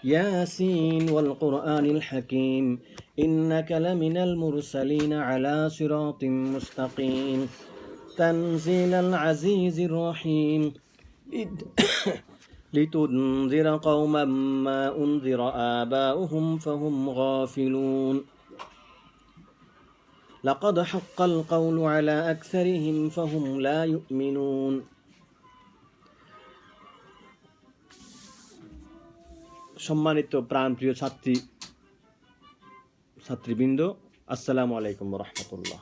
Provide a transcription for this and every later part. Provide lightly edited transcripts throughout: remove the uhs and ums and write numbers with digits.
ياسين والقرآن الحكيم إنك لمن المرسلين على صراط مستقيم تنزيل العزيز الرحيم لتنذر قوما ما أنذر آباؤهم فهم غافلون لقد حق القول على أكثرهم فهم لا يؤمنون সম্মানিত প্রাণপ্রিয় ছাত্রীবৃন্দ, আসসালামু আলাইকুম রাহমাতুল্লাহ।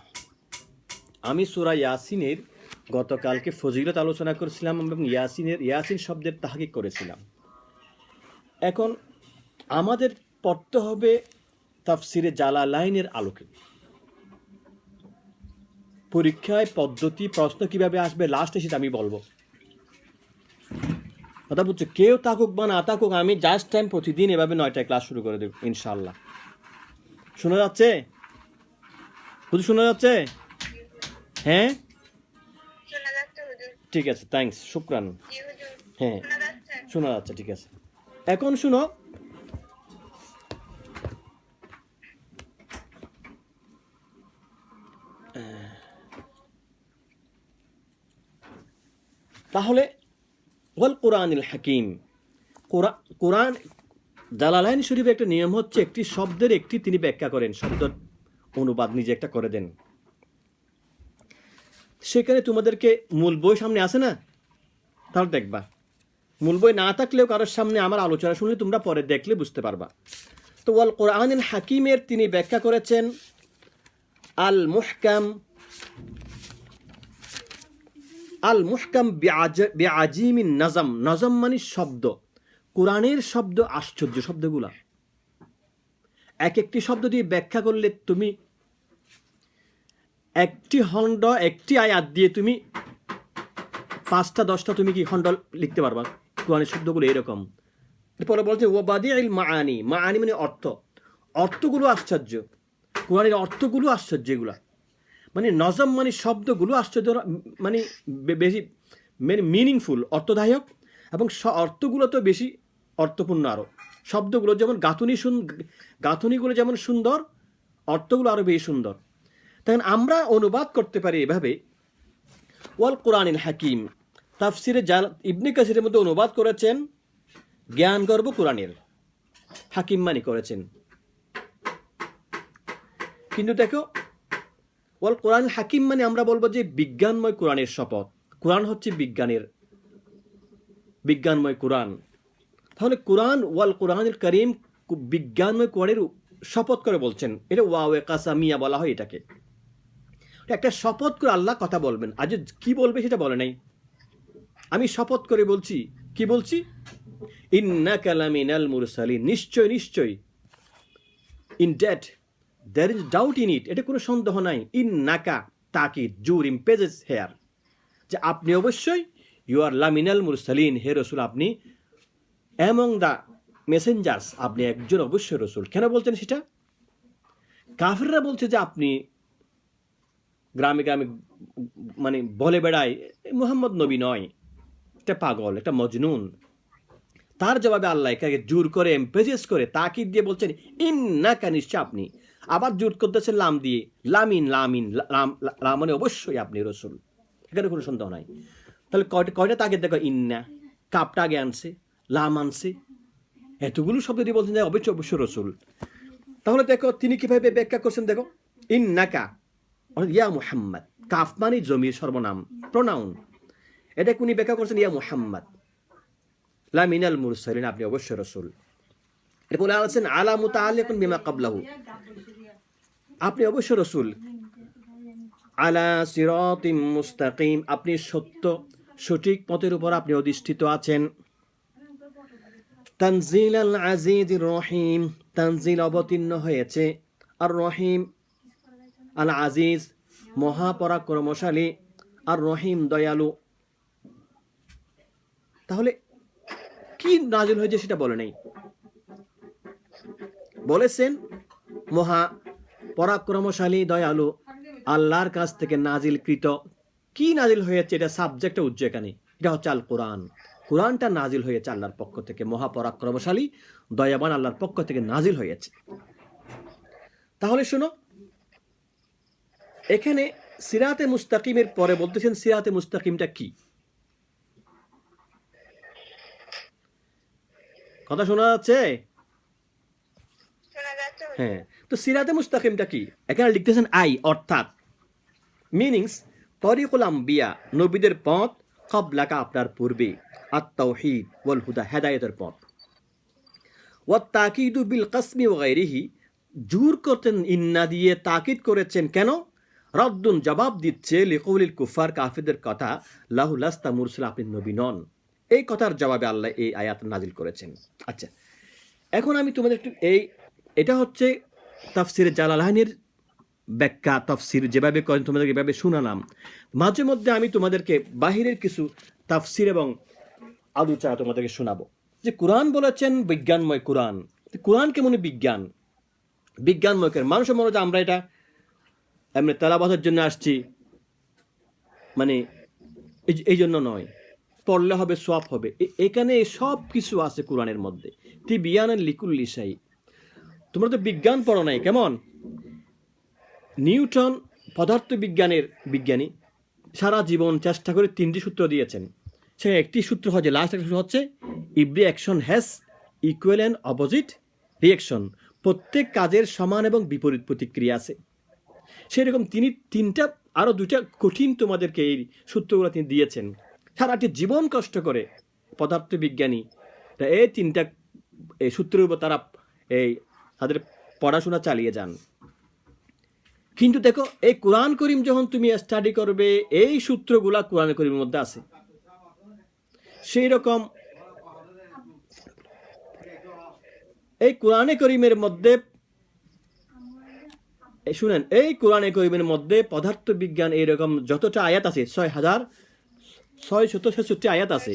আমি সূরা ইয়াসিনের গতকালকে ফজিলত আলোচনা করেছিলাম এবং ইয়াসিন শব্দের তাহকিক করেছিলাম। এখন আমাদের পড়তে হবে তাফসিরে জালালাইনের আলোকে। পরীক্ষায় পদ্ধতি প্রশ্ন কিভাবে আসবে লাস্টে সেটা আমি বলবো। কথা বলছে কেউ থাকুক বা না থাকুক, আমি জাস্ট টাইম প্রতিদিন এভাবে 9টায় ক্লাস শুরু করে দেব ইনশাআল্লাহ। শোনা যাচ্ছে? হুজুর শোনা যাচ্ছে? হ্যাঁ ঠিক আছে, থ্যাঙ্কস, শুকরান। হ্যাঁ শোনা যাচ্ছে, ঠিক আছে। এখন শুনো, তাহলে ওয়াল কোরআনিল হাকিম, কোরআন জালালাইন শরীফের একটা নিয়ম হচ্ছে একটি শব্দের একটি তিনি ব্যাখ্যা করেন, শব্দ অনুবাদ নিজে একটা করে দেন। সেখানে তোমাদেরকে মূল বই সামনে আসে না, তাহলে দেখবা। মূল বই না থাকলেও কারোর সামনে আমার আলোচনা শুনলে তোমরা পরে দেখলে বুঝতে পারবা। তো ওয়াল কোরআনিল হাকিমের তিনি ব্যাখ্যা করেছেন আল মুহকাম বিআজিমিন নাজম। নাজম মানে শব্দ, কোরআনের শব্দ আশ্চর্য শব্দগুলা। এক একটি শব্দ দিয়ে ব্যাখ্যা করলে তুমি একটি আয়াত দিয়ে তুমি 5টা 10টা তুমি কি খণ্ড লিখতে পারবা। কোরআনের শব্দগুলো এরকম। এরপরে বলছে ওয়াবাদিউল মাআনি, মাআনি মানে অর্থগুলো আশ্চর্য। কোরআনের অর্থগুলো আশ্চর্য, এগুলা মানে নজম মানে শব্দগুলো আশ্চর্য, মানে বেশি মিনিংফুল, অর্থদায়ক, এবং অর্থগুলো তো বেশি অর্থপূর্ণ। আরও শব্দগুলো যেমন গাঁথনিগুলো যেমন সুন্দর, অর্থগুলো আরও বেশি সুন্দর। তখন আমরা অনুবাদ করতে পারি এভাবে, ওয়াল কোরআনিল হাকিম। তাফসিরে ইবনে কাসিরের মধ্যে অনুবাদ করেছেন জ্ঞান গর্ব কোরআনের, হাকিম মানে করেছেন। কিন্তু দেখো, ওয়াল কোরআন হাকিম মানে আমরা বলবো যে বিজ্ঞানময় কোরআনের শপথ। কোরআন হচ্ছে বিজ্ঞানময় কোরআন। তাহলে কোরআন ওয়াল কোরআনুল কারীম, বিজ্ঞানময় কোরআনের শপথ করে বলছেন। এটা ওয়াওয়ে কাসামিয়া বলা হয় এটাকে। একটা শপথ করে আল্লাহ কথা বলবেন, আজ কি বলবে সেটা বলে নাই। আমি শপথ করে বলছি, কি বলছি? ইন্নাকা লামিনাল মুরসালিন, নিশ্চয় ইন ডেট there is doubt in it, এটা কোনো সন্দেহ নাই। ইন্নাকা তাকিদ, জুর ইমপেজেস হেয়ার, যে আপনি অবশ্যই ইউ আর লামিনাল মুরসালিন, হে রসুল, আপনি অ্যামং দ্য মেসেঞ্জার্স, আপনি একজন অবশ্যই রসুল। কেন বলছেন সেটা? কাফেররা বলছে যে আপনি গ্রামে মানে বলে বেড়ায় মুহাম্মদ নবী নয়, এটা পাগল, এটা মজনুন। তার জবাবে আল্লাহ এটাকে জোর করে এমপেসিস করে তাকিদ দিয়ে বলছেন ইন্নাকা, নিশ্চয় আপনি। আবার জোর করতেছেন লাম দিয়ে, লামিন মানে অবশ্যই আপনি রসুল, এখানে কোনো সন্দেহ নাই। তাহলে কয়টা তাকিদ দেখো, ইন্না কাপটা আগে আনছে, লাম আনছে, এতগুলো শব্দ দিয়ে বলছেন যে অবশ্যই রসুল। তাহলে দেখো তিনি কিভাবে ব্যাখ্যা করছেন, দেখো ইন্নাকা ইয়া মুহাম্মদ, কাফ মানে জমির সর্বনাম, প্রোনাউন, এটা উনি ব্যাখ্যা করছেন ইয়া মুহাম্মদ লামিনাল মুরসালিন, আপনি অবশ্যই রসুল। এরপরে আছেন আলা মুতাআল্লিকুন বিমা ক্বাবলাহু, আপনি অবশ্যই রসুল। আলা সিরাতিম মুস্তাকিম, আপনি সঠিক পথের উপর আপনি অধিষ্ঠিত আছেন। তানজিলাল আজিজির রহিম, তানজিল অবতীর্ণ হয়েছে, আর রহিম আল আজিজ মহাপরাক্রমশালী, আর রহিম দয়ালু। তাহলে কি নাজিল হয়েছে সেটা বলে নাই, বলেছেন মহা পরাক্রমশালী দয়ালু আল্লাহর কাছ থেকে নাজিলকৃত। কি নাজিল হয়েছে এটা সাবজেক্টটা উজ্জ্ব এখানে, এটা হচ্ছে আল কোরআন। কোরআনটা নাজিল হয়েছে আল্লাহর পক্ষ থেকে, মহাপরাক্রমশালী দয়াবান আল্লাহর পক্ষ থেকে নাজিল হয়েছে। তাহলে শোনো, এখানে সিরাতে মুস্তাকিমের পরে বলতেছেন সিরাতে মুস্তাকিমটা কি? কথা শোনা যাচ্ছে? হ্যাঁ, তো সিরাতে মুস্তাকিমটা কি? এখানে লিখতেছেন আই, অর্থাৎ মিনিংস তরিকুল আম্বিয়া, নবীদের পথ, ক্বাবলাকা, আপনার পূর্বে, আত-তাওহীদ ওয়াল হুদা, হেদায়েতের পথ, ওয়াত তাকিদু বিল কসমি ওয়া গায়রিহি, জোর করতেন ইন্না দিয়ে, তাকিদ করেছেন কেন? রদ্দুন, জবাব দিচ্ছে, লিকৌলিল কুফার, কাফিরদের কথা, লাহু লাস্তা মুরসালা, আপনি নবী নন। এই কথার জবাবে আল্লাহ এই আয়াত নাজিল করেছেন। আচ্ছা, এখন আমি তোমাদের একটু এটা হচ্ছে তাফসিরে জালালাইনের ব্যাখ্যা, তাফসির যেভাবে করেন তোমাদেরকে এভাবে শোনালাম। মাঝে মধ্যে আমি তোমাদেরকে বাহিরের কিছু তাফসির এবং আলোচনা তোমাদেরকে শোনাবো। যে কোরআন বলেছেন বিজ্ঞানময় কোরআন, কোরআন কেমন বিজ্ঞান, বিজ্ঞানময় কোরআন। মানুষের মনে হচ্ছে আমরা এটা এমনি তেলাওয়াতের জন্য আসছি, মানে এই জন্য নয়, পড়লে হবে, সওয়াব হবে। এখানে সব কিছু আছে কোরআনের মধ্যে। তিবিয়ানান লিকুল্লি শাই। তোমরা তো বিজ্ঞান পড়ো নাই, কেমন? নিউটন পদার্থবিজ্ঞানের বিজ্ঞানী, সারা জীবন চেষ্টা করে 3টি সূত্র দিয়েছেন। সে একটি সূত্র হচ্ছে, লাস্ট একটা সূত্র হচ্ছে every action has equal and opposite reaction. প্রত্যেক কাজের সমান এবং বিপরীত প্রতিক্রিয়া আছে। সেরকম তিনি 3টা, আরও 2টা কঠিন তোমাদেরকে এই সূত্রগুলো তিনি দিয়েছেন। সারাটি জীবন কষ্ট করে পদার্থবিজ্ঞানী এই 3টা এই সূত্রের উপর তারা তাদের পড়াশোনা চালিয়ে যান। কিন্তু দেখো, এই কোরআন করিম যখন তুমি স্টাডি করবে, এই সূত্রগুলা কোরআন করিমের মধ্যে আছে। সেই রকম এই কোরআনে করিমের মধ্যে শুনেন, এই কোরআনে করিমের মধ্যে পদার্থবিজ্ঞান এইরকম যতটা আয়াত আছে, 6666 আয়াত আছে।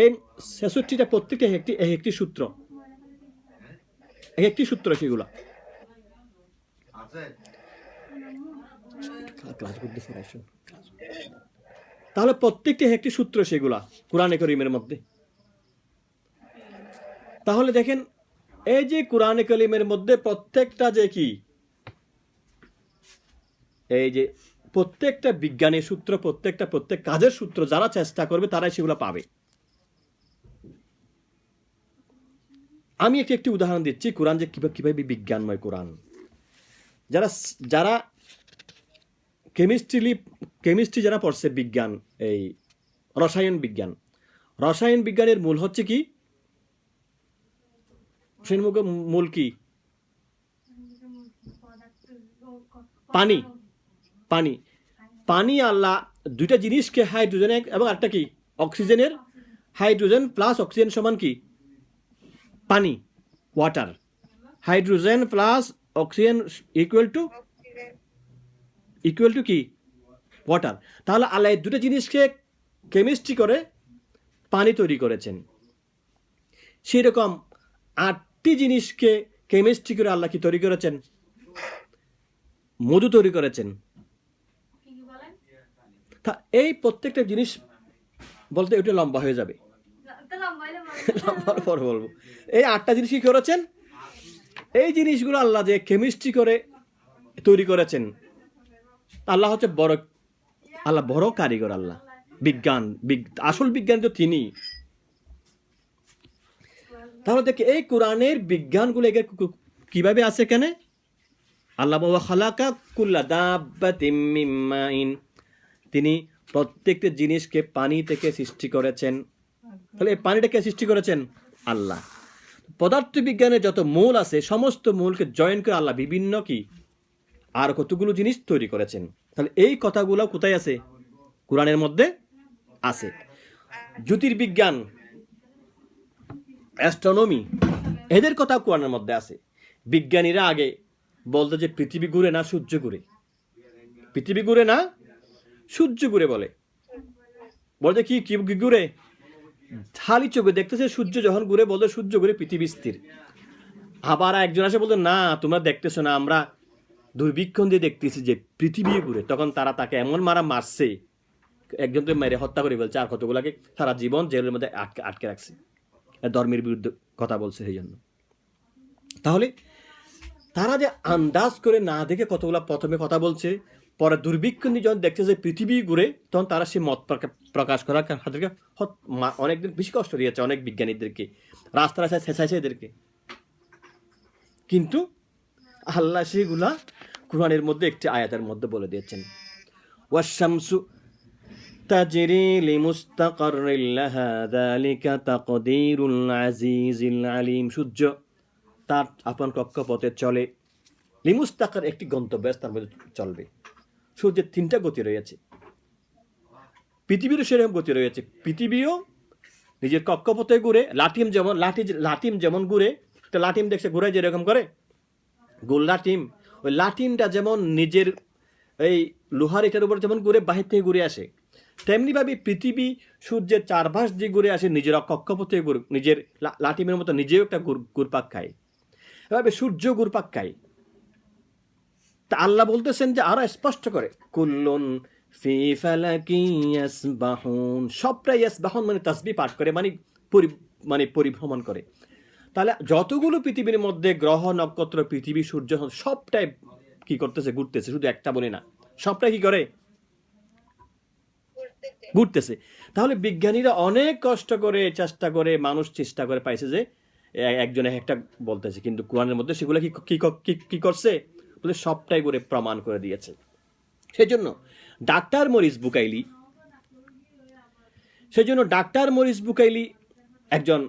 এই 66টা প্রত্যেকটা একটি সূত্র, একটি সূত্র সেগুলা। তাহলে প্রত্যেকটি একটি সূত্র সেগুলা কোরআনে করিমের মধ্যে। তাহলে দেখেন, এই যে কোরআনে করিমের মধ্যে প্রত্যেকটা যে কি, এই যে প্রত্যেকটা বিজ্ঞানের সূত্র, প্রত্যেক কাজের সূত্র, যারা চেষ্টা করবে তারাই সেগুলো পাবে। আমি একটি উদাহরণ দিচ্ছি কোরআন যে কিভাবে বিজ্ঞানময় কোরআন। যারা কেমিস্ট্রি যারা পড়ছে, বিজ্ঞান, এই রসায়ন বিজ্ঞানের মূল হচ্ছে কি? মূল কি? পানি। পানি পানি আল্লাহ 2টা জিনিসকে, হাইড্রোজেন এবং একটা কি, অক্সিজেনের, হাইড্রোজেন প্লাস অক্সিজেন সমান কি? পানি, water. Hydrogen plus oxygen equal to কি? ওয়াটার। তাহলে আল্লাহ 2টা জিনিসকে কেমিস্ট্রি করে পানি তৈরি করেছেন। সেই রকম 8টি জিনিসকে কেমিস্ট্রি করে আল্লাহ কি তৈরি করেছেন? মধু তৈরি করেছেন। এই প্রত্যেকটা জিনিস বলতে ওটা লম্বা হয়ে যাবে, লম্বার পর বলবো। এই 8টা জিনিস কি করেছেন? এই জিনিসগুলো আল্লাহ যে কেমিস্ট্রি করে তৈরি করেছেন। আল্লাহ হচ্ছে বড় কারিগর। আল্লাহ বিজ্ঞান, আসল বিজ্ঞান তো তিনি। তাহলে দেখে এই কোরআনের বিজ্ঞানগুলো কিভাবে আছে এখানে? আল্লাহ খালাকা কুল্লা দাব্বাতিম মিন মাইন, তিনি প্রত্যেকটা জিনিসকে পানি থেকে সৃষ্টি করেছেন। তাহলে এই পানিটাকে সৃষ্টি করেছেন আল্লাহ। পদার্থবিজ্ঞানের যত মূল আছে, সমস্ত মূলকে জয়েন করে আল্লাহ বিভিন্ন কি আর কতগুলো জিনিস তৈরি করেছেন। তাহলে এই কথাগুলো কোথায় আছে? কোরআনের মধ্যে আছে। জ্যোতির্বিজ্ঞান, অ্যাস্ট্রোনমি, এদের কথা কোরআনের মধ্যে আছে। বিজ্ঞানীরা আগে বলতো যে পৃথিবী ঘুরে না সূর্য ঘুরে, পৃথিবী ঘুরে না সূর্য ঘুরে বলতে কি ঘুরে? খালি চোখে দেখতেছে সূর্য যখন ঘুরে, বলতে সূর্য ঘুরে, পৃথিবী স্থির। আবার একজন আসে বলতো না, তোমরা দেখতেছো না, আমরা দুর্বীক্ষণ দিয়ে দেখতেছি যে পৃথিবী ঘুরে। তখন তারা তাকে এমন মারছে, একজনকে মেরে হত্যা করে ফেলছে, আর কতগুলাকে সারা জীবন জেলের মধ্যে আটকে রাখছে, ধর্মের বিরুদ্ধে কথা বলছে সেই জন্য। তাহলে তারা যে আন্দাজ করে না দেখে কতগুলো প্রথমে কথা বলছে, পরে দুর্ভিক্ষ নিয়ে যখন দেখছে যে পৃথিবী ঘুরে, তখন তারা সেই মত প্রকাশ করার তাদেরকে অনেকদিন বেশি কষ্ট দিয়েছে, অনেক বিজ্ঞানীদেরকে, রাস্তায় ছেঁচাইছে এদেরকে। কিন্তু আল্লাহ সেগুলা কুরআনের মধ্যে একটি আয়াতের মধ্যে বলে দিয়েছেন, ওয়াশ-শামসু তাজরি লিমুস্তাকাররিন লাহা যালিকা তাকদীরুল আজিজিল আলিম। সূর্য তার আপন কক্ষপথে চলে, লিমুস্তাকার একটি গন্তব্যস্থান মধ্যে চলবে। সূর্যের 3টা গতি রয়েছে, পৃথিবীরও সেরকম গতি রয়েছে। পৃথিবীও নিজের কক্ষপথে ঘুরে, লাটিম যেমন ঘুরে, তো লাটিম দেখছে ঘুরে যেরকম করে গোল লাটিম, ওই লাটিমটা যেমন নিজের এই লোহার এটার উপর যেমন ঘুরে বাহির থেকে ঘুরে আসে, তেমনিভাবে পৃথিবী সূর্যের চারপাশ দিয়ে ঘুরে আসে, নিজের কক্ষপথে নিজের লাটিমের মতো নিজেও একটা ঘুরপাক খায়, এভাবে সূর্য ঘুরপাক খায়। তা আল্লাহ বলতেছেন যে আরো স্পষ্ট করে, কুল্লুন ফি ফালাকি ইয়াসবাহুন, সবটাই ইয়াসবাহুন মানে তাসবিহ পাঠ করে, মানে পরিভ্রমণ করে। তাহলে যতগুলো পৃথিবীর মধ্যে গ্রহ নক্ষত্র পৃথিবী সূর্য সবটাই কি করতেছে, ঘুরতেছে। শুধু একটা বলি না, সবটাই কি করে, ঘুরতেছে। তাহলে বিজ্ঞানীরা অনেক কষ্ট করে চেষ্টা করে, মানুষ চেষ্টা করে পাইছে যে একজনে একটা বলতেছে, কিন্তু কোরআনের মধ্যে সেগুলো কি করছে বলে সবটাই করে প্রমাণ করে দিয়েছে। সেই জন্য ডাক্তার মরিস বুকাইলি একজন,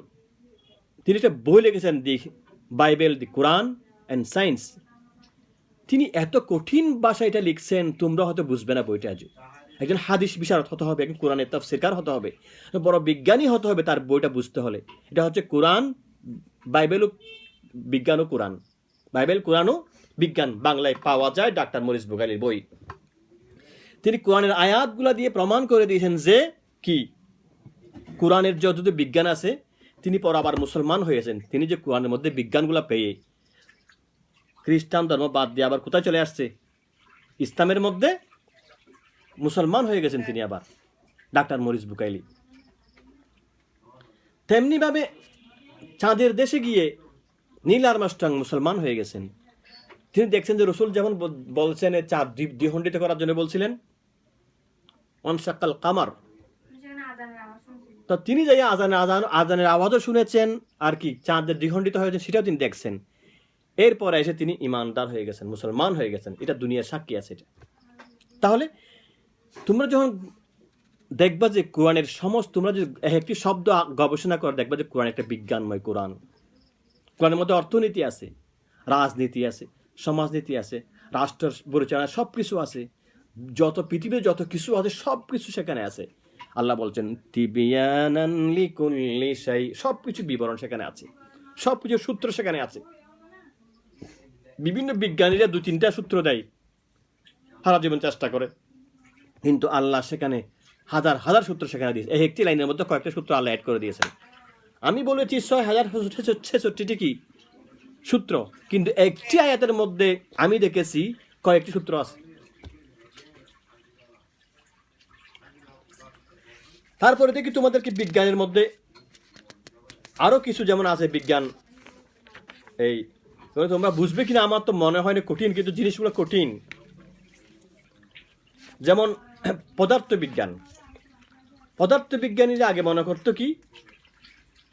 তিনি একটা বই লিখেছেন, দি Bible, the Quran and science. তিনি এত কঠিন ভাষায় এটা লিখছেন, তোমরা হয়তো বুঝবে না বইটা। আজ একজন হাদিস বিশারদ হতে হবে, একজন কোরআনের তাফসীরকার হতে হবে, বড় বিজ্ঞানী হতে হবে তার বইটা বুঝতে হলে। এটা হচ্ছে কোরআন, বাইবেল, বিজ্ঞান ও কোরআন, বাইবেল, কোরআন ও বিজ্ঞান, বাংলায় পাওয়া যায় ডাক্তার মরিস বুকাইলির বই। তিনি কোরআনের আয়াতগুলা দিয়ে প্রমাণ করে দিয়েছেন যে কি কোরআনের যত বিজ্ঞান আছে, তিনি পর আবার মুসলমান হয়েছেন। তিনি যে কোরআনের মধ্যে বিজ্ঞানগুলা পেয়ে খ্রিস্টান ধর্ম বাদ দিয়ে আবার কোথায় চলে আসছে, ইসলামের মধ্যে মুসলমান হয়ে গেছেন তিনি আবার, ডাক্তার মরিস বুকাইলি। তেমনিভাবে চাঁদের দেশে গিয়ে নীল আর্মস্ট্রং মুসলমান হয়ে গেছেন। তিনি দেখছেন যে রসুল যেমন বলছেন চাঁদ দ্বিখণ্ডিত করার জন্য বলছিলেন, ওয়ানশাক্কাল কামার, তো তিনি যাই আজানের আওয়াজও শুনেছেন, আর কি চাঁদের দ্বিখণ্ডিত হয়েছে সেটাও তিনি দেখছেন। এরপরে এসে তিনি ইমানদার হয়ে গেছেন, মুসলমান হয়ে গেছেন। এটা দুনিয়ার সাক্ষী আছে এটা। তাহলে তোমরা যখন দেখবা যে কোরআনের তোমরা যদি একটি শব্দ গবেষণা করে দেখবা যে কোরআন একটা বিজ্ঞানময় কোরআনের মধ্যে অর্থনীতি আছে, রাজনীতি আছে, সমাজনীতি আছে, রাষ্ট্র পরিচালনা সব কিছু আছে, যত পৃথিবীর যত কিছু আছে সব কিছু সেখানে আছে। আল্লাহ বলছেন তিবিয়ানান লিকুল্লি শাই, সব কিছু বিবরণ সেখানে আছে, সব কিছু সূত্র সেখানে আছে। বিভিন্ন বিজ্ঞানীরা 2-3টা সূত্র দেয়, সারা জীবন চেষ্টা করে, কিন্তু আল্লাহ সেখানে হাজার হাজার সূত্র সেখানে দিয়েছে। এই একটি লাইনের মধ্যে কয়েকটা সূত্র আল্লাহ অ্যাড করে দিয়েছেন। আমি বলেছি 6066 কি সূত্র, কিন্তু একটি আয়াতের মধ্যে আমি দেখেছি কয়েকটি সূত্র আছে। তারপরে দেখি তোমাদেরকে বিজ্ঞানের মধ্যে আরো কিছু যেমন আছে বিজ্ঞান, এই তোমরা বুঝবে কিনা আমার তো মনে হয় না কঠিন, কিন্তু জিনিসগুলো কঠিন। যেমন পদার্থবিজ্ঞানীরা আগে মনে করতো কি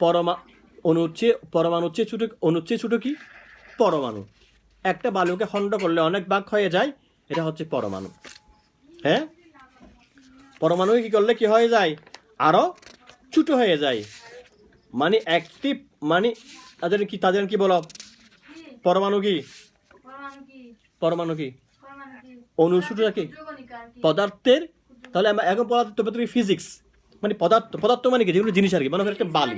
পরমাণুর চেয়ে ছোট কি পরমাণু। একটা বালুকে খণ্ড করলে অনেক ভাগ হয়ে যায়, এটা হচ্ছে পরমাণু। হ্যাঁ, পরমাণু কি করলে কি হয়ে যায়, আরো ছোট হয়ে যায়। মানে একটি মানে তাদের কি বলো, পরমাণু কি অণু ছোট কি পদার্থের। তাহলে আমরা এখন পদার্থ ফিজিক্স মানে পদার্থ মানে কি, যেগুলো জিনিস আর কি। মনে করো একটা বালু,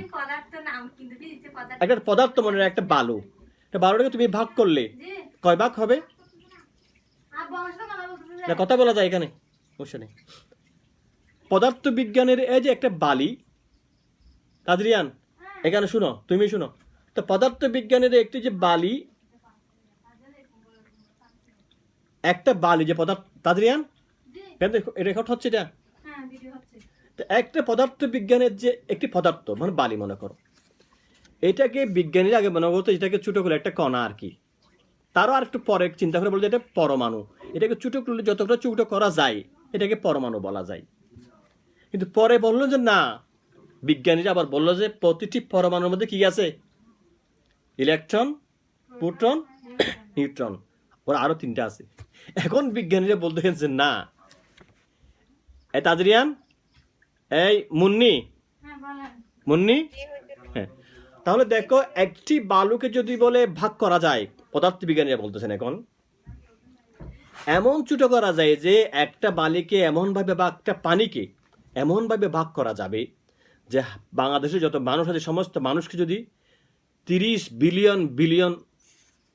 একটা পদার্থ মনে হয় একটা বালু, বালুটাকে তুমি ভাগ করলে কয় ভাগ হবে, কথা বলা যায় এখানে অবশ্য নেই। পদার্থ বিজ্ঞানের এই যে একটা বালি, তাদরিয়ান এখানে শুনো, তুমি শুনো তো, পদার্থ বিজ্ঞানের একটি যে বালি, একটা বালি যে পদার্থ, তাদরিয়ান রেকর্ড হচ্ছে এটা, একটা পদার্থ বিজ্ঞানের যে একটি পদার্থ মানে বালি মনে করো, এটাকে বিজ্ঞানীরা আগে মনে করতো এটাকে ছোটো করে একটা কণা আর কি, তারও আর একটু পরে চিন্তা করে বলতো এটা পরমাণু, এটাকে ছোটো করলে যতটা ছোটো করা যায় এটাকে পরমাণু বলা যায়। কিন্তু পরে বললো যে না, বিজ্ঞানীরা আবার বললো যে প্রতিটি পরমাণুর মধ্যে কি আছে, ইলেকট্রন, প্রোটন, নিউট্রন, ওর আরও 3টা আছে। এখন বিজ্ঞানীরা বলতে গেছে না, এই তাজরিয়ান, এই মুন্নি, মুন্নি, হ্যাঁ, তাহলে দেখো একটি বালুকে যদি বলে ভাগ করা যায়, পদার্থবিজ্ঞানীরা বলতেছেন এখন এমন ছোট করা যায় যে একটা বালিকে এমনভাবে বা একটা পানিকে এমনভাবে ভাগ করা যাবে যে বাংলাদেশে যত মানুষ আছে সমস্ত মানুষকে যদি 30 বিলিয়ন বিলিয়ন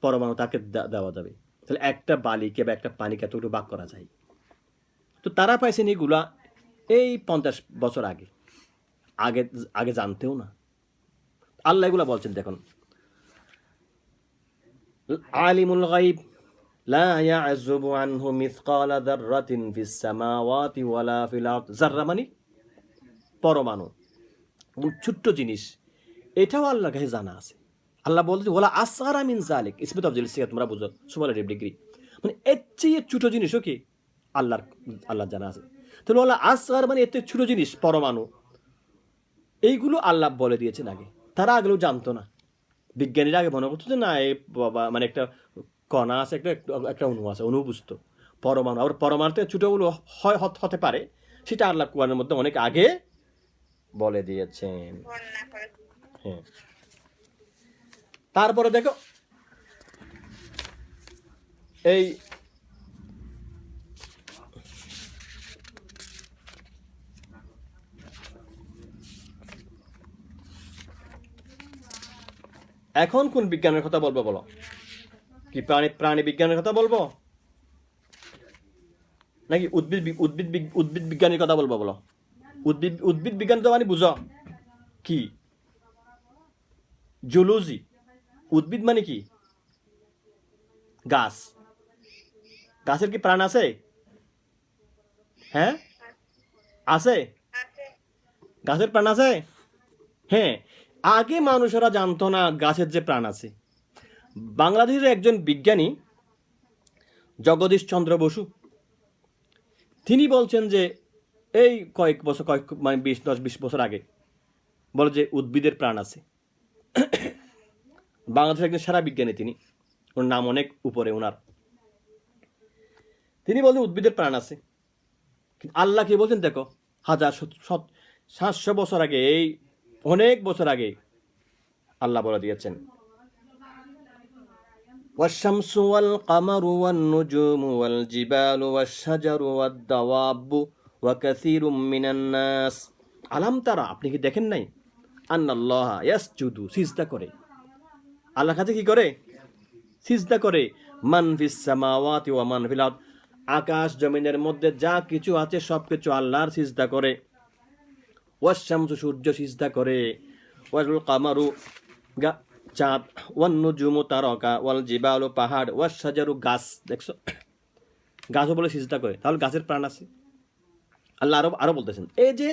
পরমাণু তাকে দেওয়া যাবে, তাহলে একটা বালিকে বা একটা পানিকে এতটুকু ভাগ করা যায়। তো তারা পাইছেন এগুলা এই 50 বছর আগে, আগে আগে জানতেও না। আল্লাহ এগুলা বলছেন দেখুন, আলিমুল গায়ব লা ইয়াযুবু আনহু মিসকালা যাররাতিন ফিস সামাওয়াতি ওয়ালা ফিল আরদ। যাররা মানে পরমাণু, ছোট্ট জিনিস, এটাও আল্লাহর কাছে জানা আছে। আল্লাহ বলছে ওয়ালা আসগারা মিন যালিক, ইসমে তাফজিল সিগা, তোমরা বুঝো সুবহানাল্লাহ ডিগ্রি, মানে এর চেয়ে ছোট জিনিসও কি আল্লাহ জানা আছে। তাহলে ওয়ালা আসগার মানে এর থেকে ছোট জিনিস পরমাণু, এইগুলো আল্লাহ বলে দিয়েছেন আগে, তারা আগেও জানতো না। বিজ্ঞানীরা আগে মনে করতো যে না এই বাবা মানে একটা কণা আছে, একটা অণু আছে, অণু বুঝতো। পরমাণু, আবার পরমাণুতে ছোটোগুলো হতে পারে, সেটা আল্লাহ কোরআনের মধ্যে অনেক আগে বলে দিয়েছেন। হ্যাঁ, তারপরে দেখো এই এখন কোন বিজ্ঞানের কথা বলবো বলো? কি প্রাণী বিজ্ঞানের কথা বলবো নাকি উদ্ভিদ বিজ্ঞানের কথা বলবো বলো? উদ্ভিদ বিজ্ঞান তো মানে বুঝো কি, জুলজি। উদ্ভিদ মানে কি? গাছ। গাছের কি প্রাণ আছে? হ্যাঁ, আছে। গাছের প্রাণ আছে। হ্যাঁ, আগে মানুষেরা জানতো না গাছের যে প্রাণ আছে। বাংলাদেশের একজন বিজ্ঞানী জগদীশ চন্দ্র বসু, তিনি বলছেন যে এই মানে 10-20 বছর আগে বলে যে উদ্ভিদের প্রাণ আছে। বাংলাদেশের একজন সেরা বিজ্ঞানী তিনি, ওর নাম অনেক উপরে ওনার। তিনি বলছেন উদ্ভিদের প্রাণ আছে। আল্লাহ কি বলছেন দেখো, 700 বছর আগে, এই অনেক বছর আগে আল্লাহ বলে দিয়েছেন والشمس والقمر والنجوم والجبال والشجر والدواب وكثير من الناس আলাম তারা, আপনি কি দেখেন নাই, আন্নাল্লাহা ইয়াসজুদু, সিজদা করে, আল্লাহ কাছে কি করে, সিজদা করে, মান ফিস সামাওয়াতি ওয়া মান ফিল আরদ, আকাশ জমিনের মধ্যে যা কিছু আছে সব কিছু আল্লাহর সিজদা করে। ওয়াশ শামসু, সূর্য সিজদা করে, ওয়াল কামারু, চাঁদ, ওয়ান নুজুমু, তারকা, ওয়াল জিবালু, পাহাড়, ওয়াশ শাজারু, গাছ, দেখছো গাছও বলে সিজদা করে, তাহলে গাছের প্রাণ আছে। আল্লাহ আরো বলতেছেন এই যে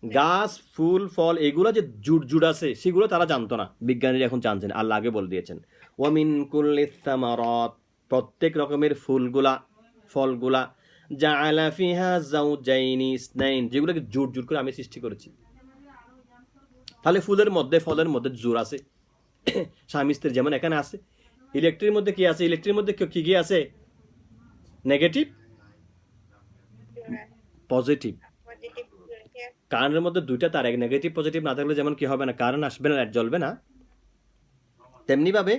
গাছ, ফুল, ফল, এগুলো যে জুড় আছে সেগুলো তারা জানতো না, বিজ্ঞানীরা এখন জানছেন, আল্লাহ আগে বলে দিয়েছেন। ওয়ামিন কুল্লি সামারাত, প্রত্যেক রকমের ফুলগুলা, ফলগুলা, জাআলা ফিহা যাওজাইনি ইসনাইন, যেগুলোকে জুড় করে আমি সৃষ্টি করেছি। তাহলে ফুলের মধ্যে, ফলের মধ্যে জোর আছে, স্বামী স্ত্রী যেমন এখানে আছে। ইলেকট্রির মধ্যে কি আছে? ইলেকট্রির মধ্যে কি আছে? Negative, positive. কারেন্টের মধ্যে 2টা তার, এক নেগেটিভ পজিটিভ না থাকলে যেমন কি হবে না, কারেন্ট আসবে না, লাইট জ্বলবে না। তেমনি ভাবে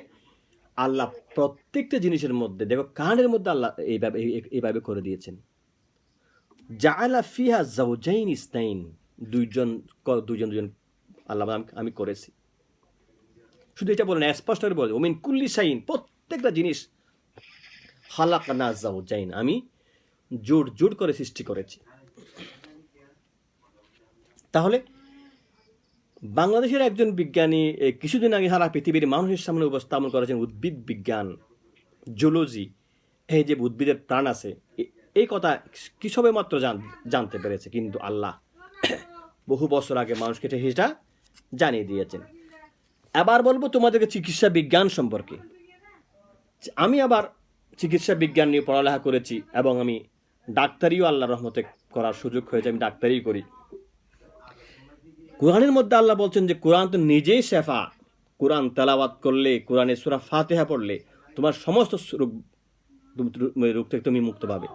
আল্লাহ প্রত্যেকটা জিনিসের মধ্যে দেখো, কারেন্টের মধ্যে আল্লাহ এইভাবে করে দিয়েছেন, জাআলা ফিহা যাওজাইন ইসনাইন, দুইজন আল্লাহ আমি করেছি। শুধু এটা বলেন, স্পষ্ট করে বলে ওমিন কুল্লি শাইইন, প্রত্যেকটা জিনিস খালাকনা যাওজাইন, আমি জোড় করে সৃষ্টি করেছি। তাহলে বাংলাদেশের একজন বিজ্ঞানী কিছুদিন আগে সারা পৃথিবীর মানুষের সামনে উপস্থাপন করেছেন উদ্ভিদ বিজ্ঞান, জুলজি, এই যে উদ্ভিদের প্রাণ আছে, এই কথা কি সবে মাত্র জানতে পেরেছে, কিন্তু আল্লাহ বহু বছর আগে মানুষকে সেটা জানিয়ে দিয়েছেন। আবার বলবো তোমাদেরকে চিকিৎসা বিজ্ঞান সম্পর্কে। আমি আবার চিকিৎসা বিজ্ঞান নিয়ে পড়ালেখা করেছি এবং আমি ডাক্তারিও আল্লাহর রহমতে করার সুযোগ হয়েছে, আমি ডাক্তারিই করি। কোরআনের মধ্যে আল্লাহ বলছেন যে কোরআন তো নিজেই শেফা। কোরআন তেলাওয়াত করলে, কোরআনে সূরা ফাতিহা পড়লে তোমার সমস্ত রোগ থেকে তুমি মুক্ত পাবে।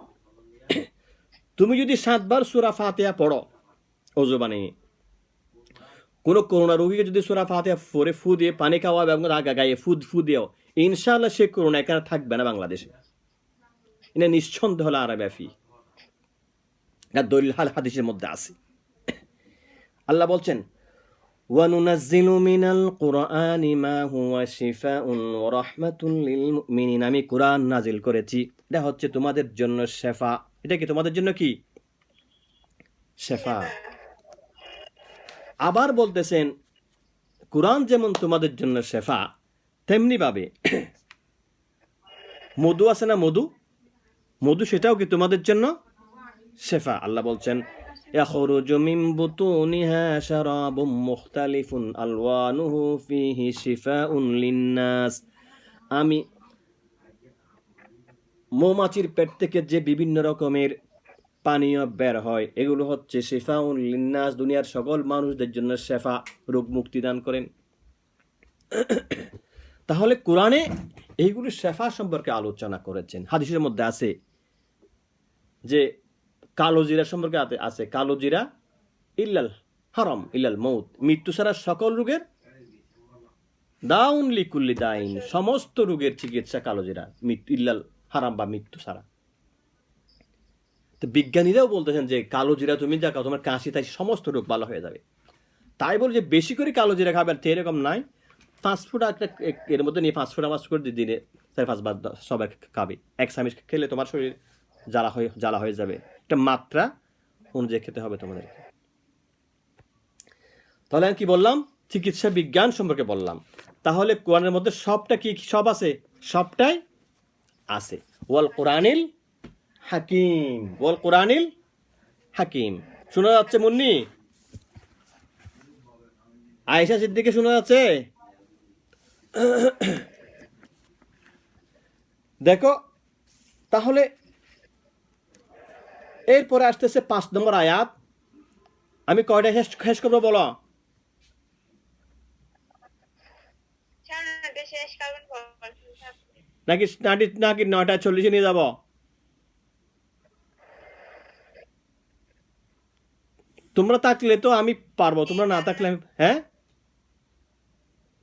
তুমি যদি 7 বার সূরা ফাতিহা পড়ো ওযু বানিয়ে, কোনো করোনা রোগীকে যদি সূরা ফাতিহা পড়ে ফু দিয়ে পানি খাওয়া এবং আগা গায়ে ফু দিও, ইনশাআল্লাহ সে করোনা এখানে থাকবে না বাংলাদেশে। এটা নিঃসন্দেহ হলো আরব ব্যাফি, এটা দলিল হাদিসের মধ্যে আছে। আল্লাহ বলছেন ওয়ানুনাজ্জিলু মিনাল কুরআনি মা হুয়া শিফাউন ওয়া রাহমাতুন লিল মুমিনিন। আমি কোরআন নাজিল করেছি, এটা হচ্ছে তোমাদের জন্য শেফা। এটা কি তোমাদের জন্য কি শেফা? আবার বলতেছেন কোরআন যেমন তোমাদের জন্য শেফা, তেমনি ভাবে মধু আছে না, মধু সেটাও কি তোমাদের জন্য শেফা। আল্লাহ বলছেন ইয়াখরুজু মিন বুতুনিহা শারাবুম মুখতালিফুন আলওয়ানুহু ফীহি শিফাউন লিন্নাস। আমি মৌমাছির পেট থেকে যে বিভিন্ন রকমের পানীয় বের হয়, এগুলো হচ্ছে শিফাউন লিন্নাস, দুনিয়ার সকল মানুষদের জন্য শেফা, রোগ মুক্তি দান করেন। তাহলে কোরআনে এইগুলো শেফা সম্পর্কে আলোচনা করেছেন। হাদিসের মধ্যে আছে যে কালো জিরা সম্পর্কে আছে, কালো জিরা ইল্লাল হারাম ইল্লাল মৌত, মৃত্যু ছাড়া সকল রোগের দাউন লিকুল্লি দাইন, সমস্ত রোগের চিকিৎসা কালো জিরা, ইল্লাল হারাম বা মৃত্যু ছাড়া। তো বিজ্ঞানীরাও বলতেছেন যে কালো জিরা তুমি দেখো, তোমার কাশি তাই সমস্ত রোগ ভালো হয়ে যাবে। তাই বল যে বেশি করে কালো জিরা খাবে, আর এরকম নাই। ফাস্টফুড একটা এর মধ্যে নিয়ে ফাস্টফুড করে দিনে 4-5 বার সবাই খাবে, এক চামচ খেলে তোমার শরীর জ্বালা হয়ে যাবে। একটা মাত্রা অনুযায়ী খেতে হবে তোমাদেরকে। তাহলে আমি কি বললাম? চিকিৎসা বিজ্ঞান সম্পর্কে বললাম। তাহলে কোরআনের মধ্যে সবটা কি সব আছে? সবটাই আছে। ওয়াল কোরআনিল হাকিম, ওয়াল কোরআনিল হাকিম। শোনা যাচ্ছে মুন্নি? আয়েশা সিদ্দিকে শোনা যাচ্ছে? দেখো তাহলে এরপরে আসতেছে 5 নম্বর আয়াত। আমি কয়টা শেষ করবো বলো? নাকি 9:40 নিয়ে যাব? তোমরা থাকলে তো আমি পারবো, তোমরা না থাকলে হ্যাঁ,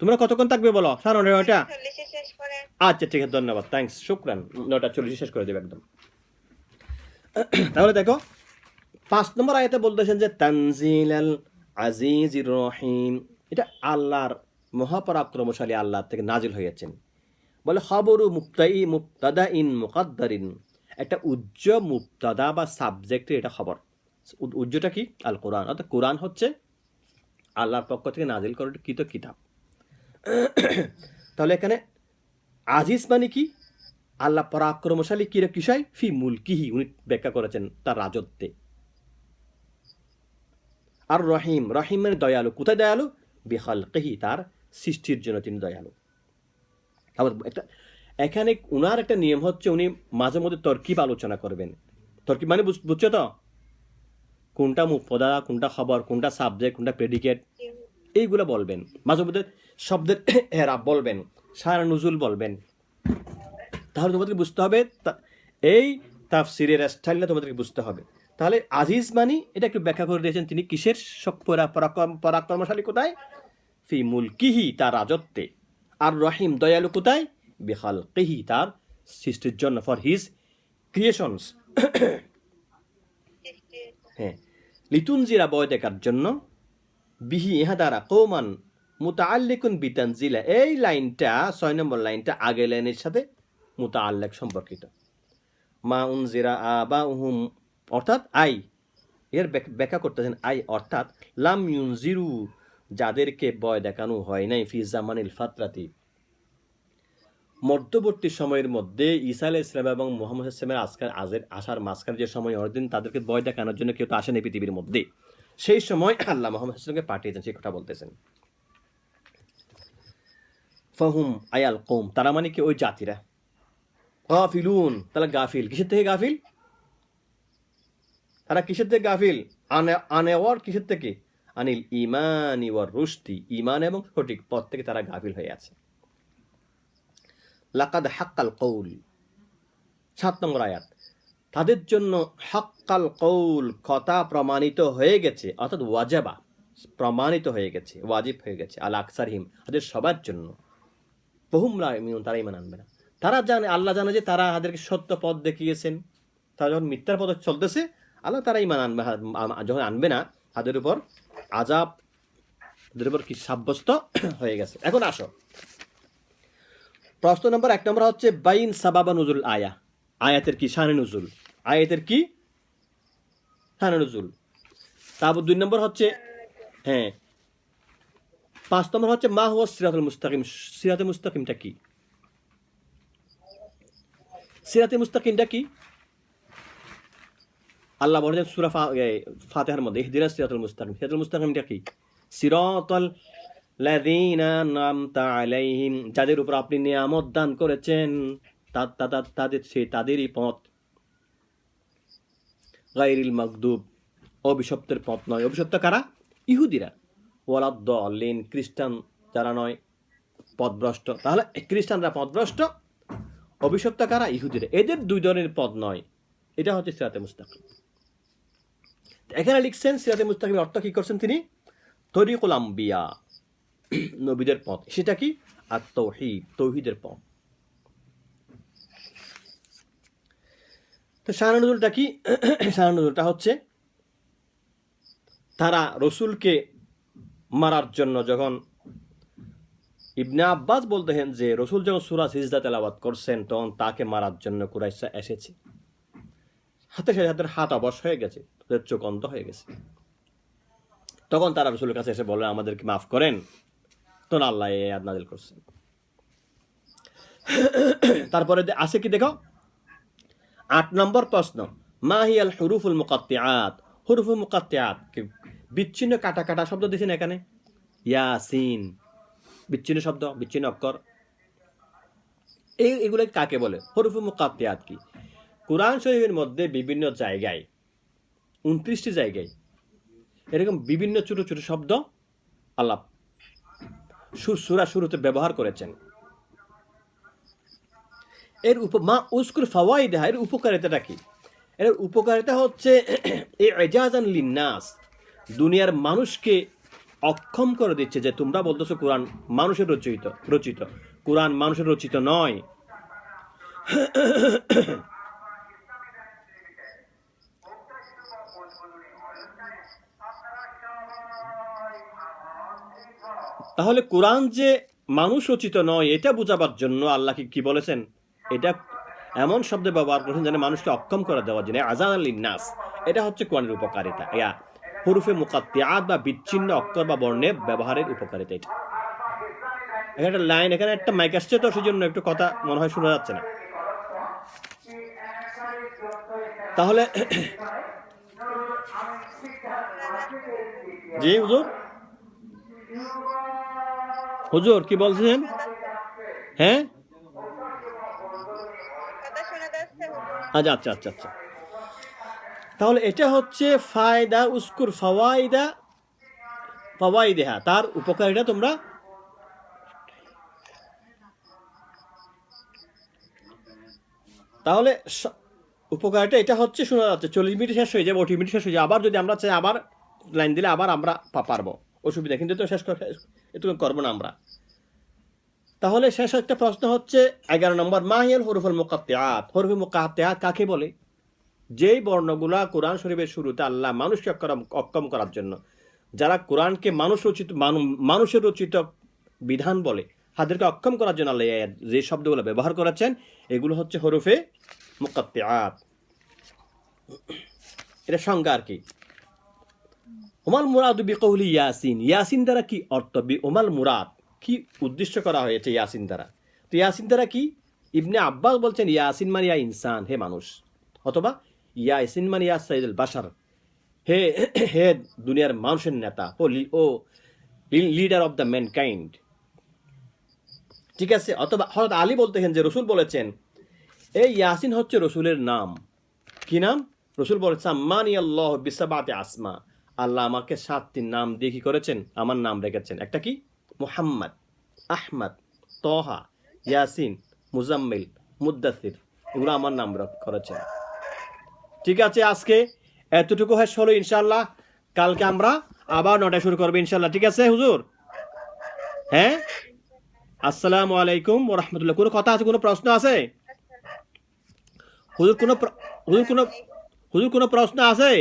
তোমরা কতক্ষণ থাকবে বলো? 9:30? আচ্ছা ঠিক আছে, ধন্যবাদ, থ্যাংকস, শুকরান। 9:40 শেষ করে দেবে একদম। তাহলে দেখো 5 নম্বর আয়াতে বলতেছেন যে তানজিলাল আজিজির রহিম, এটা আল্লাহর মহাপরাক্রমশালী আল্লাহ থেকে নাজিল হয়েছেন। বলে খবরু মুক্তাদা ইন মুকাদ্দারিন, একটা উজ্জ মুক্তাদা বা সাবজেক্টের এটা খবর। উজ্জটা কি? আল কোরআন, অর্থাৎ কোরআন হচ্ছে আল্লাহর পক্ষ থেকে নাজিল করা কিতাব। তাহলে এখানে আজিজ মানে কি? আল্লাহ পরাক্রমশালী কিসয়? ফি মুলকিহি, উনি ব্যাখ্যা করেছেন তার রাজত্বে। আর রহিম, রহিম মানে দয়ালু। কোথায় দয়ালু? বিখালকিহি, তার সৃষ্টির জন্য তিনি দয়ালু। আবার এখানে উনার একটা নিয়ম হচ্ছে উনি মাঝে মধ্যে তরকিব আলোচনা করবেন। তরকিব মানে বুঝছো তো? কোনটা মুবতাদা, কোনটা খবর, কোনটা সাবজেক্ট, কোনটা প্রেডিকেট, এইগুলো বলবেন। মাঝে মধ্যে শব্দের এরাব বলবেন, শান নুজুল বলবেন। তাহলে তোমাদেরকে বুঝতে হবে, এই তাফসিরের স্টাইলটা তোমাদেরকে বুঝতে হবে। তাহলে আজিজ মানি এটা একটু ব্যাখ্যা করে দিয়েছেন তিনি কিসের পরাক্রমশালী কোথায়? ফি মুলকিহি, তার রাজত্বে। আর রহিম দয়ালু কোথায়? বিখালকিহি, তার সৃষ্টির জন্য, ফর হিজ ক্রিয়েশনস। হ্যাঁ, লিতুনজিরা, বয় দেখার জন্য, বিহি ইহা দ্বারা কৌমান মুতাআল্লিকুন বিতানজিলা, এই লাইনটা 6 নম্বর লাইনটা আগের লাইনের সাথে মুতাআল্লিক সম্পর্কিত। মা উনজিরা আবাউহুম, অর্থাৎ আই, এর ব্যাখ্যা করতেছেন আই অর্থাৎ লাম ইউনজিরু, যাদেরকে বয় দেখানো হয় নাই, ফি জামানিল ফাতরাতি, মধ্যবর্তী সময়ের মধ্যে ঈসা আলাইহিস সালাম এবং মুহাম্মদ সাল্লাল্লাহু আলাইহি ওয়াসাল্লামের আসার মাঝখানে যে সময় অর্দিন তাদেরকে বয় দেখানোর জন্য কেউ তো আসেনি পৃথিবীর মধ্যে, সেই সময় আল্লাহ মুহাম্মদ সাল্লাল্লাহু আলাইহি ওয়াসাল্লামকে পাঠিয়েছেন, সেই কথা বলতেছেন। ফাহুম আয়াল কৌম, তারা মানে কি ওই জাতিরা, গাফিলুন, তারা গাফিল। কিসের থেকে গাফিল? তারা কিসের থেকে গাফিল? আনেওয়ার কিসের থেকে? আনিল ইমানি ওয়ার রুশদি, ইমান এবং সঠিক পথ থেকে তারা গাফিল হয়ে আছে। লাকাদ হাক্কাল কৌল, 7 নম্বর আয়াত, তাদের জন্য হাক্কাল কৌল, কথা প্রমাণিত হয়ে গেছে, অর্থাৎ ওয়াজাবা, প্রমাণিত হয়ে গেছে, ওয়াজিব হয়ে গেছে, আল আকসারহিম, তাদের সবার জন্য, বহুম লা ইউমিনুন, তারা ইমান আনবে না। তারা জানে, আল্লাহ জানে যে তারা তাদেরকে সত্য পথ দেখিয়েছেন, তারা যখন মিথ্যার পথে চলতেছে, আল্লাহ তারা ইমান আনবে, যখন আনবে না তাদের উপর আযাব, তাদের উপর কি সাব্যস্ত হয়ে গেছে। এখন আসো প্রশ্ন নম্বর 1 নম্বর হচ্ছে বাইন সাবাবা নুজুল আয়া, আয়াতের কি শানে নুজুল, আয়াতের কি শানে নুজুল। তারপর 2 নম্বর হচ্ছে, হ্যাঁ 5 নম্বর হচ্ছে মা হুয়া সিরাতুল মুস্তাকিম, সিরাতুল মুস্তাকিমটা কি? সিরাতুল মুস্তাকিমটা কি? আল্লাহ বলেন সূরা ফাতিহার মধ্যে, ইহদিনাস সিরাতুল মুস্তাকিম। সিরাতুল মুস্তাকিমটা কি? সিরাতাল লাযীনা আন'আমতা আলাইহিম, যাদের উপর আপনি নিয়ামত দান করেছেন, তাদেরই পথ। গায়রিল মাগদুব, অভিশপ্তের পথ নয়। অভিশপ্ত কারা? ইহুদিরা। ওয়ালাদ-দাল্লিন, খ্রিস্টান যারা নয়, পথভ্রষ্ট। তাহলে খ্রিস্টানরা পথভ্রষ্ট, অভিশপ্ত কারা? ইহুদিরা। এদের 2 ধরনের পথ নয়। এটা হচ্ছে সিরাতে মুস্তাকিম। এখানে লিখছেন সিরাতে মুস্তাকিমের অর্থ কি করছেন তিনি? তরিকুল আম্বিয়া, নবীদের পথ। সেটা কি? আর তাওহীদ, তাওহীদের পথ। তো শানে নুজুলটা কি? শানে নুজুলটা হচ্ছে তারা রসুলকে মারার জন্য, যখন ইবনে আব্বাস বলতেন যে রসুল যখন সূরা সিজদা তেলাওয়াত করছেন, তখন তাকে মারার জন্য কুরাইশরা এসেছে, হাতে সাথে হাতের হাত অবশ হয়ে গেছে, তাদের চোখ অন্ধ হয়ে গেছে। তখন তারা রসুলের কাছে এসে বললেন আমাদেরকে মাফ করেন, তখন আল্লাহ এই আয়াত নাযিল করছেন। তারপরে আছে কি দেখো, 8 নম্বর প্রশ্ন, মা হিয়াল হুরুফুল মুকাত্তিআত। হুরুফুল মুকাত্তিআত, বিচ্ছিন্ন কাটা কাটা শব্দ দিয়েছেন এখানে, ইয়াসিন, বিচ্ছিন্ন শব্দ, বিচ্ছিন্ন অক্ষর, এগুলো কাকে বলে? হুরুফুল মুকাত্তিআত কি? কুরআন শরীফের মধ্যে বিভিন্ন জায়গায়, 29টি জায়গায় এরকম বিভিন্ন ছোট ছোট শব্দ আল্লাহ সূরা শুরুতে ব্যবহার করেছেন। এর মা উযকুর ফাওয়াইদা, এর উপকারিতাটা কি? এর উপকারিতা হচ্ছে ইজাজান লিন্নাস, দুনিয়ার মানুষকে অক্ষম করে দিচ্ছে যে তোমরা বলতেছো কোরআন মানুষের রচিত। কোরআন মানুষের রচিত নয়। তাহলে কোরআন যে মানুষ রচিত নয়, এটা বোঝাবার জন্য আল্লাহ কি বলেছেন? এটা এমন শব্দ ব্যবহার করেছেন যেন মানুষকে অক্ষম করে দেওয়ার জন্য, আযানাল লিন্নাস। এটা হচ্ছে কোরআনের উপকারিতা, হুরুফে মুকাত্তিআত বা বিচ্ছিন্ন অক্ষর বা বর্ণের ব্যবহারের উপকারিতা। এটা এখানে একটা লাইন, এখানে একটা মাইক আসছে, তো সেই জন্য একটু কথা মনে হয় শোনা যাচ্ছে না। তাহলে জি হুজুর কি বলছেন? হ্যাঁ, আচ্ছা আচ্ছা আচ্ছা আচ্ছা। তাহলে এটা হচ্ছে ফায়দা উস্কুর ফাওয়াইদেহা, তার উপকারিতা তোমরা। তাহলে উপকারিতা এটা হচ্ছে, শোনা যাচ্ছে 40 মিনিট শেষ হয়ে যাবে, 80 মিনিট শেষ হয়ে যাবে। আবার যদি আমরা চাই আবার লাইন দিলে আবার আমরা পারবো, অসুবিধা, কিন্তু তো শেষ এটুকু করবো না আমরা। তাহলে শেষ একটা প্রশ্ন হচ্ছে 11 নম্বর, মাহিয়াল হুরুফুল মুকাত্তিআত। হুরুফুল মুকাত্তিআত কাকে বলে? যেই বর্ণগুলা কোরআন শরীফের শুরুতে আল্লাহ মানুষকে অক্ষম করার জন্য, যারা কোরআনকে মানুষের রচিত বিধান বলে, তাদেরকে অক্ষম করার জন্য আল্লাহ যে শব্দগুলো ব্যবহার করেছেন, এগুলো হচ্ছে হরফে মুকাত্তিআত। এটা সংজ্ঞা আর কি। ওমাল মুরাদু বিকৌলি ইয়াসিন, ইয়াসিন দ্বারা কি অর্থ? ওমাল মুরাদ, কি উদ্দেশ্য করা হয়েছে ইয়াসিন দ্বারা? তো ইয়াসিন দ্বারা কি? ইবনে আব্বাস বলছেন ইয়াসিন মানে ইয়া ইনসান, হে মানুষ, অথবা ইয়াসিন মানে ইয়া সাইদুল বাশার, হে হে দুনিয়ার মানুষের নেতা, ও লিডার অফ দ্য ম্যানকাইন্ড। ঠিক আছে, অথবা হযরত আলী বলতেছেন যে রসুল বলেছেন এই ইয়াসিন হচ্ছে রসুলের নাম। কি নাম? রসুল বলেছেন সাম্মানি আল্লাহ বিসাবাতি আসমা, আল্লাহ আমাকে 7টি নাম দিয়ে কি করেছেন, আমার নাম রেখেছেন। একটা কি? মুহাম্মদ, আহমদ, তহা, ইয়াসিন, মুজাম্মিল, মুদ্দাসির, এগুলো আমার নাম করেছেন। ঠিক আছে, আজকে এতটুকু হয় হলো ইনশাআল্লাহ। কালকে আমরা আবার 9টায় শুরু করবো ইনশাআল্লাহ। ঠিক আছে হুজুর? হ্যাঁ, আসসালামু আলাইকুম ওয়া রাহমাতুল্লাহ। কোনো কথা আছে, কোনো প্রশ্ন আছে? হুজুর কোনো প্রশ্ন আছে?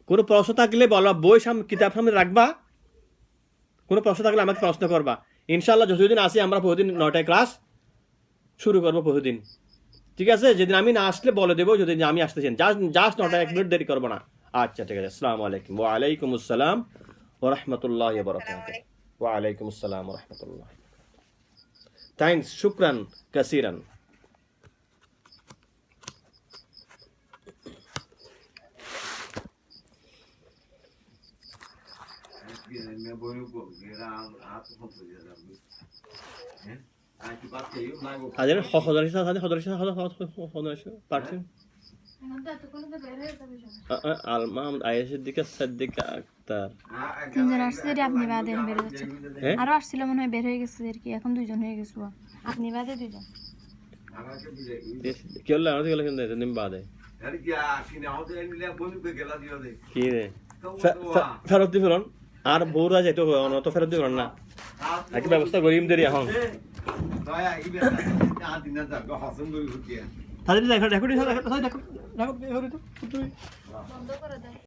কোনো প্রশ্ন থাকলে বলবা, বই সামনে, কিতাব সামনে রাখবা। কোনো প্রশ্ন থাকলে আমাকে প্রশ্ন করবা ইনশাআল্লাহ। যতদিন আসি আমরা প্রতিদিন 9টায় ক্লাস শুরু করবো প্রতিদিন। ঠিক আছে, যেদিন আমি না আসলে বলে দেবো, যদি আমি আসতেছেন জাস্ট 9টায় 1 মিনিট দেরি করবো না। আচ্ছা ঠিক আছে, আসসালামু আলাইকুম। ওয়া আলাইকুম আসসালাম ওয়া রাহমাতুল্লাহি ওয়া বারাকাতুহু। ওয়া আলাইকুম আসসালাম ওয়া রাহমাতুল্লাহ। থ্যাঙ্কস, শুকরান কাসীরান। আদের হদরিসা পারছেন আলমাম আয়েশের দিকে সাদ্দিকা আক্তার তিনজন আসছে যে আপনি বাদে বের হচ্ছে, আরো আসছিল মনে হয়, বের হয়ে গেছে আর কি, এখন 2জন হয়ে গেছে, আপনি বাদে 2জন। কি হলো আমাদের গেল কিন্তু এতদিন বাদে কি রে ফেরত দি ফেরন আর বউরা যাইতো তো ফেরত দি ফেরন না, একই ব্যবস্থা করিম দেরি এখন তাদের দেখো দেখো দেখো দেখো দেখো